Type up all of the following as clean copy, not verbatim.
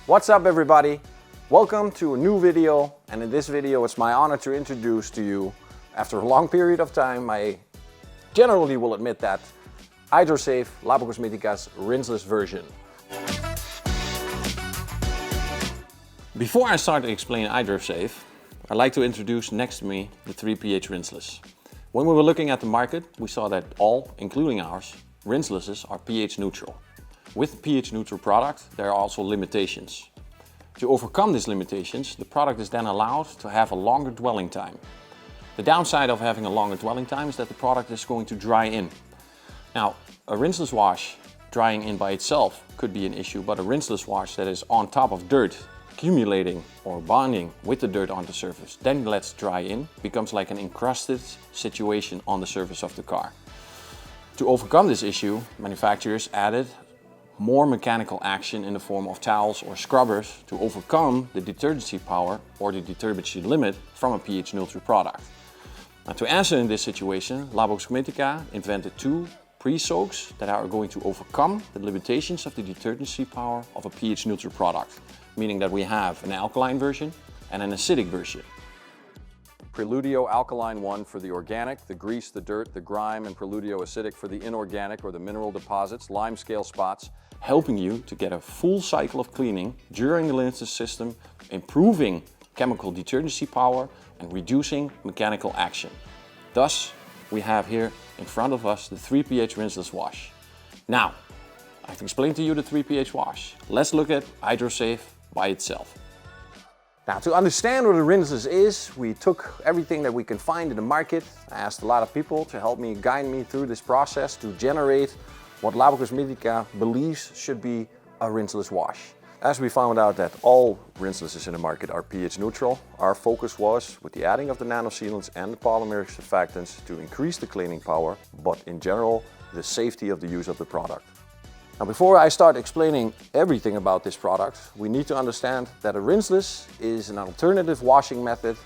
What's up everybody? Welcome to a new video, and in this video it's my honor to introduce to you, after a long period of time, I generally will admit that, Idro Safe, Labocosmetica's rinseless version. Before I start to explain Idro Safe, I'd like to introduce next to me the 3pH Rinseless. When we were looking at the market, we saw that all, including ours, rinselesses are pH neutral. With pH neutral product, there are also limitations. To overcome these limitations, the product is then allowed to have a longer dwelling time. The downside of having a longer dwelling time is that the product is going to dry in. Now, a rinseless wash drying in by itself could be an issue, but a rinseless wash that is on top of dirt, accumulating or bonding with the dirt on the surface, then lets dry in, becomes like an encrusted situation on the surface of the car. To overcome this issue, manufacturers added more mechanical action in the form of towels or scrubbers to overcome the detergency power or the detergency limit from a pH neutral product. Now, to answer in this situation, Labocosmetica invented two pre-soaks that are going to overcome the limitations of the detergency power of a pH neutral product, meaning that we have an alkaline version and an acidic version. Preludio Alkaline 1 for the organic, the grease, the dirt, the grime, and Preludio Acidic for the inorganic or the mineral deposits, lime scale spots, helping you to get a full cycle of cleaning during the rinseless system, improving chemical detergency power and reducing mechanical action. Thus, we have here in front of us the 3pH rinseless wash. Now, I've explained to you the 3pH wash. Let's look at Idro Safe by itself. Now, to understand what a rinseless is, we took everything that we can find in the market. I asked a lot of people to help me, guide me through this process to generate what Labocosmetica believes should be a rinseless wash. As we found out that all rinselesses in the market are pH neutral, our focus was, with the adding of the nano-sealants and the polymer surfactants, to increase the cleaning power, but in general, the safety of the use of the product. Now, before I start explaining everything about this product, we need to understand that a rinseless is an alternative washing method,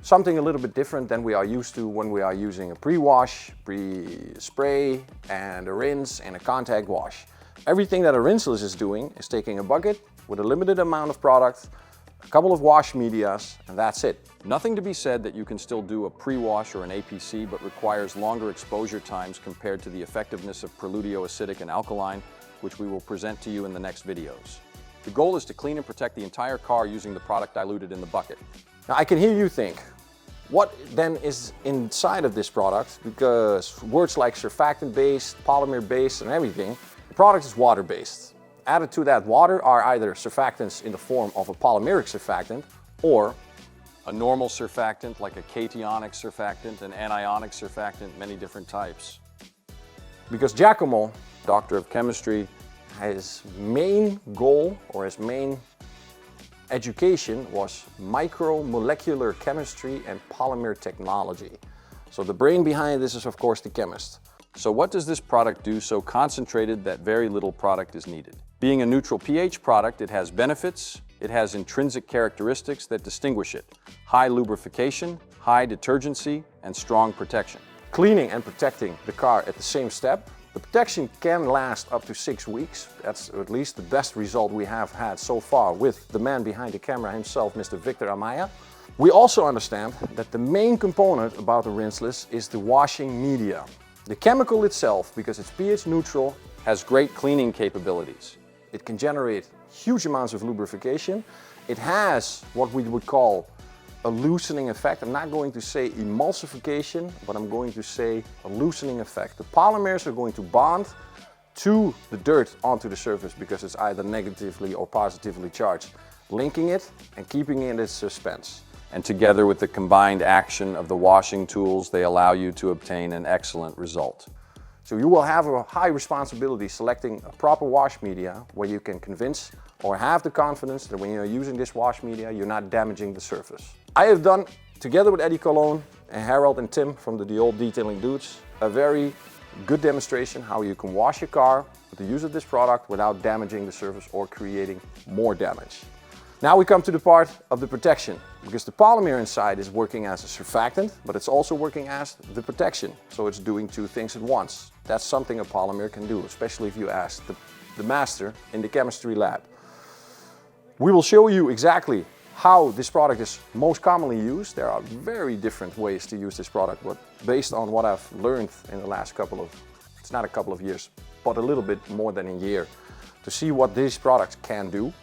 something a little bit different than we are used to when we are using a pre-wash, pre-spray, and a rinse and a contact wash. Everything that a rinseless is doing is taking a bucket with a limited amount of product, a couple of wash medias, and that's it. Nothing to be said that you can still do a pre-wash or an APC, but requires longer exposure times compared to the effectiveness of Preludio Acidic and Alkaline, which we will present to you in the next videos. The goal is to clean and protect the entire car using the product diluted in the bucket. Now, I can hear you think, what then is inside of this product? Because words like surfactant-based, polymer-based, and everything, the product is water-based. Added to that water are either surfactants in the form of a polymeric surfactant or a normal surfactant like a cationic surfactant, an anionic surfactant, many different types. Because Giacomo, doctor of chemistry, his main goal or his main education was micromolecular chemistry and polymer technology. So the brain behind this is of course the chemist. So what does this product do so concentrated that very little product is needed? Being a neutral pH product, it has benefits, it has intrinsic characteristics that distinguish it. High lubrication, high detergency, and strong protection. Cleaning and protecting the car at the same step. The protection can last up to 6 weeks. That's at least the best result we have had so far with the man behind the camera himself, Mr. Victor Amaya. We also understand that the main component about the rinseless is the washing media. The chemical itself, because it's pH neutral, has great cleaning capabilities. It can generate huge amounts of lubrication. It has what we would call a loosening effect. I'm not going to say emulsification, but I'm going to say a loosening effect. The polymers are going to bond to the dirt onto the surface because it's either negatively or positively charged, linking it and keeping it in suspense. And together with the combined action of the washing tools, they allow you to obtain an excellent result. So you will have a high responsibility selecting a proper wash media where you can convince or have the confidence that when you're using this wash media, you're not damaging the surface. I have done, together with Eddie Cologne and Harold and Tim from the Old Detailing Dudes, a very good demonstration how you can wash your car with the use of this product without damaging the surface or creating more damage. Now we come to the part of the protection, because the polymer inside is working as a surfactant, but it's also working as the protection. So it's doing two things at once. That's something a polymer can do, especially if you ask the master in the chemistry lab. We will show you exactly how this product is most commonly used. There are very different ways to use this product, but based on what I've learned in the last it's not a couple of years, but a little bit more than a year, to see what these products can do.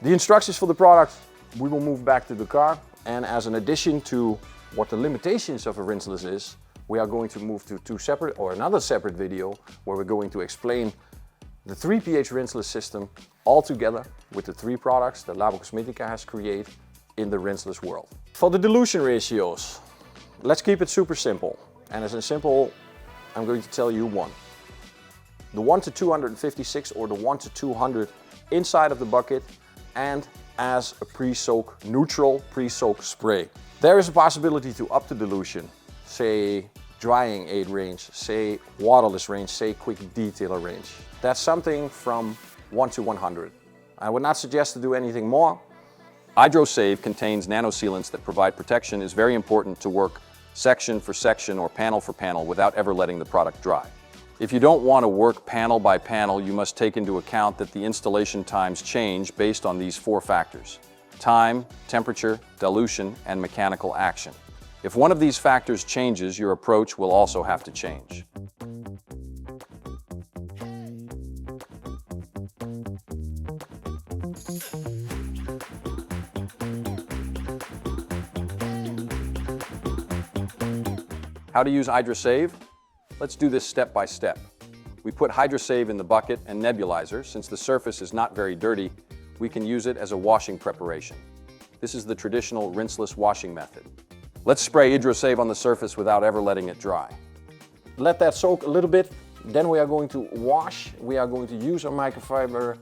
The instructions for the product, we will move back to the car, and as an addition to what the limitations of a rinseless is, we are going to move to another separate video where we're going to explain the 3 pH rinseless system all together with the 3 products that Labocosmetica has created in the rinseless world. For the dilution ratios, let's keep it super simple. And as in simple, I'm going to tell you one. The 1 to 256 or the 1 to 200 inside of the bucket, and as a pre-soak, neutral pre-soak spray. There is a possibility to up the dilution, say drying aid range, say waterless range, say quick detailer range. That's something from 1 to 100. I would not suggest to do anything more. Idro Safe contains nano-sealants that provide protection. Is very important to work section for section or panel for panel without ever letting the product dry. If you don't want to work panel by panel, you must take into account that the installation times change based on these 4 factors: time, temperature, dilution, and mechanical action. If one of these factors changes, your approach will also have to change. How to use Idro Safe? Let's do this step by step. We put Idro Safe in the bucket and nebulizer. Since the surface is not very dirty, we can use it as a washing preparation. This is the traditional rinseless washing method. Let's spray Idro Safe on the surface without ever letting it dry. Let that soak a little bit, then we are going to wash. We are going to use our microfiber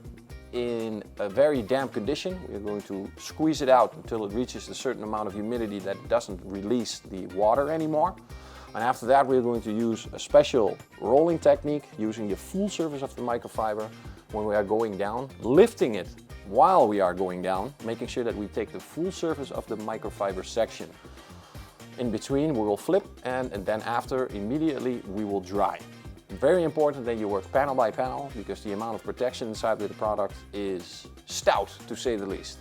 in a very damp condition. We are going to squeeze it out until it reaches a certain amount of humidity that doesn't release the water anymore. And after that, we're going to use a special rolling technique using the full surface of the microfiber when we are going down, lifting it while we are going down, making sure that we take the full surface of the microfiber section. In between, we will flip, and then after, immediately we will dry. Very important that you work panel by panel, because the amount of protection inside of the product is stout, to say the least.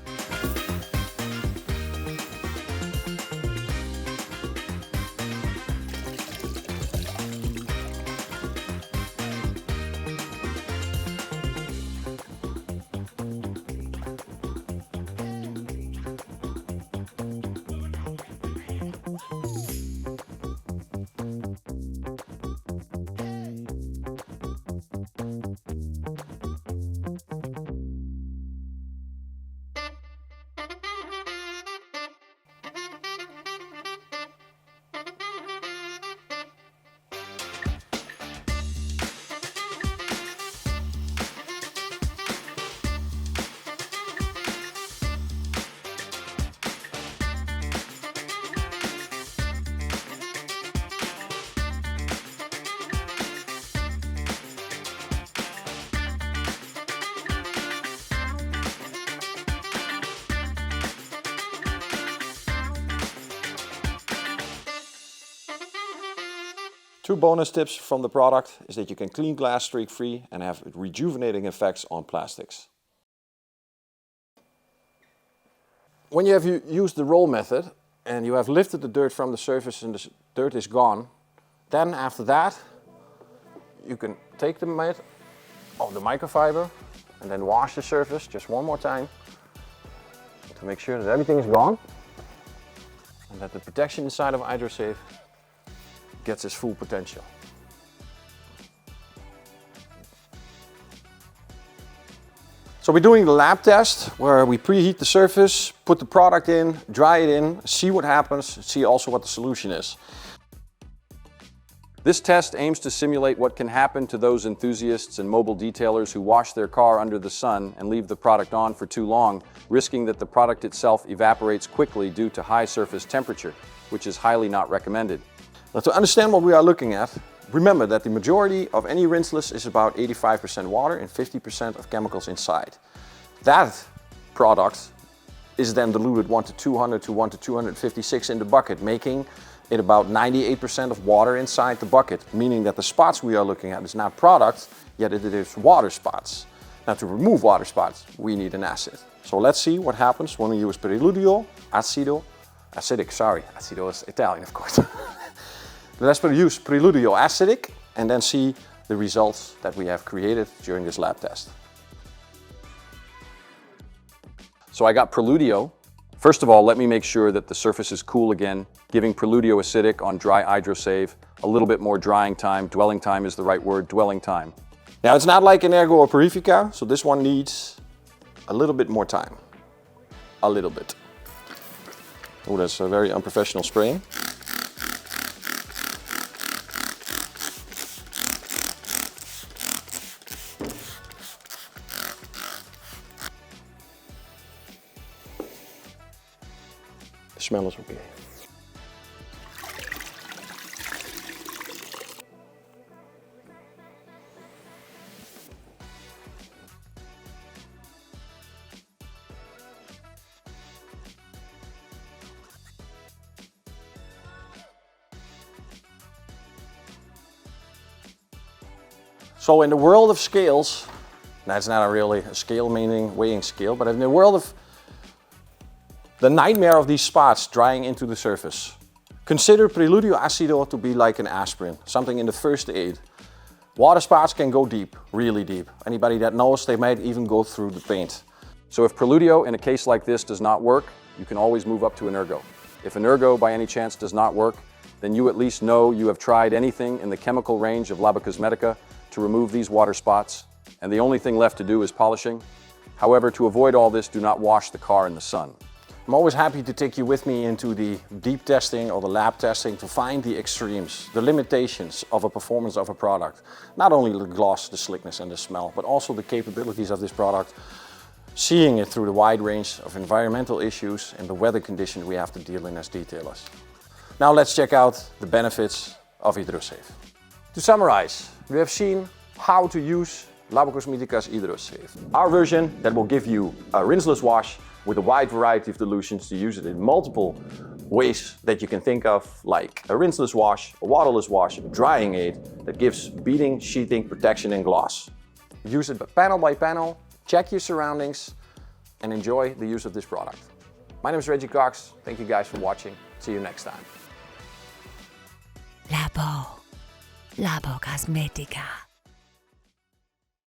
Two bonus tips from the product is that you can clean glass streak-free and have rejuvenating effects on plastics. When you have used the roll method and you have lifted the dirt from the surface and the dirt is gone, then after that you can take the mat of the microfiber and then wash the surface just one more time to make sure that everything is gone and that the protection inside of Idro Safe gets its full potential. So we're doing the lab test where we preheat the surface, put the product in, dry it in, see what happens, see also what the solution is. This test aims to simulate what can happen to those enthusiasts and mobile detailers who wash their car under the sun and leave the product on for too long, risking that the product itself evaporates quickly due to high surface temperature, which is highly not recommended. Now, to understand what we are looking at, remember that the majority of any rinseless is about 85% water and 50% of chemicals inside. That product is then diluted 1 to 200 to 1 to 256 in the bucket, making it about 98% of water inside the bucket, meaning that the spots we are looking at is not product, yet it is water spots. Now to remove water spots, we need an acid. So let's see what happens when we use acido is Italian of course. Let's use preludio acidic and then see the results that we have created during this lab test. So I got Preludio. First of all, let me make sure that the surface is cool again, giving Preludio acidic on dry Idro Safe a little bit more drying time. Dwelling time is the right word, dwelling time. Now it's not like an Ergo or Purifica, so this one needs a little bit more time. A little bit. Oh, that's a very unprofessional spraying. The smell is okay. So in the world of scales, that's not really a scale meaning weighing scale, but in the world of the nightmare of these spots drying into the surface, consider Preludio acido to be like an aspirin, something in the first aid. Water spots can go deep, really deep. Anybody that knows, they might even go through the paint. So if Preludio in a case like this does not work, you can always move up to an Ergo. If an Ergo by any chance does not work, then you at least know you have tried anything in the chemical range of Labocosmetica to remove these water spots, and the only thing left to do is polishing. However, to avoid all this, do not wash the car in the sun. I'm always happy to take you with me into the deep testing or the lab testing to find the extremes, the limitations of a performance of a product. Not only the gloss, the slickness and the smell, but also the capabilities of this product, seeing it through the wide range of environmental issues and the weather conditions we have to deal in as detailers. Now let's check out the benefits of Idro Safe. To summarize, we have seen how to use Labocosmetica's Idro Safe. Our version that will give you a rinseless wash with a wide variety of dilutions to use it in multiple ways that you can think of, like a rinseless wash, a waterless wash, a drying aid that gives beading, sheathing, protection and gloss. Use it panel by panel, check your surroundings and enjoy the use of this product. My name is Reggie Cox. Thank you guys for watching. See you next time. Labocosmetica.